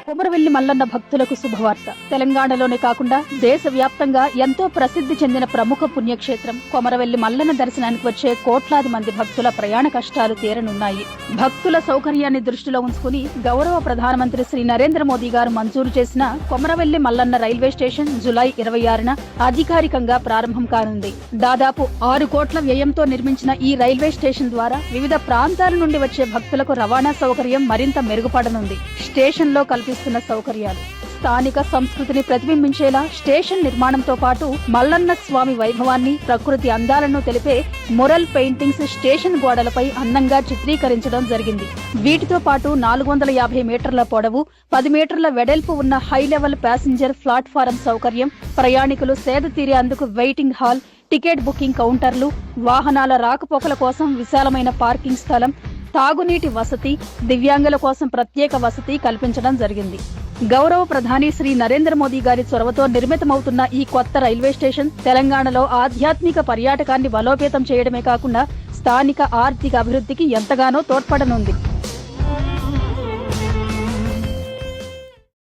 కొమరవెల్లి మల్లన్న భక్తులకు శుభవార్త. తెలంగాణలోనే కాకుండా దేశవ్యాప్తంగా ఎంతో ప్రసిద్ధి చెందిన ప్రముఖ పుణ్యక్షేత్రం కొమరవెల్లి మల్లన్న దర్శనానికి వచ్చే కోట్లాది మంది భక్తుల ప్రయాణ కష్టాలు తీరనున్నాయి. భక్తుల సౌకర్యాన్ని దృష్టిలో ఉంచుకుని గౌరవ ప్రధానమంత్రి శ్రీ నరేంద్ర మోదీ గారు మంజూరు చేసిన Komaravelli Mallanna railway station July 26న అధికారికంగా ప్రారంభం కానుంది. దాదాపు 6 కోట్ల వ్యయంతో నిర్మించిన ఈ రైల్వే స్టేషన్ ద్వారా వివిధ ప్రాంతాల నుండి వచ్చే భక్తులకు రవాణా సౌకర్యం మరింత మెరుగుపడనుంది. స్టేషన్ లో కల్పిస్తున్న సౌకర్యాలు స్థానిక సంస్కృతిని ప్రతిబింబించేలా స్టేషన్ నిర్మాణంతో పాటు మల్లన్న స్వామి వైభవాన్ని, ప్రకృతి అందాలను తెలిపే మురల్ పెయింటింగ్స్ స్టేషన్ గోడలపై అందంగా చిత్రీకరించడం జరిగింది. వీటితో పాటు 450 మీటర్ల పొడవు, 10 మీటర్ల వెడల్పు ఉన్న హై లెవెల్ ప్యాసింజర్ ప్లాట్ఫారం సౌకర్యం, ప్రయాణికులు సేద తీరేందుకు వెయిటింగ్ హాల్, టికెట్ బుకింగ్ కౌంటర్లు, వాహనాల రాకపోకల కోసం విశాలమైన పార్కింగ్ స్థలం, తాగునీటి వసతి, దివ్యాంగుల కోసం ప్రత్యేక వసతి కల్పించడం జరిగింది. గౌరవ ప్రధాని శ్రీ నరేంద్ర మోదీ గారి చొరవతో నిర్మితమవుతున్న ఈ కొత్త రైల్వే స్టేషన్ తెలంగాణలో ఆధ్యాత్మిక పర్యాటకాన్ని బలోపేతం చేయడమే కాకుండా స్థానిక ఆర్థిక అభివృద్ధికి ఎంతగానో తోడ్పడనుంది.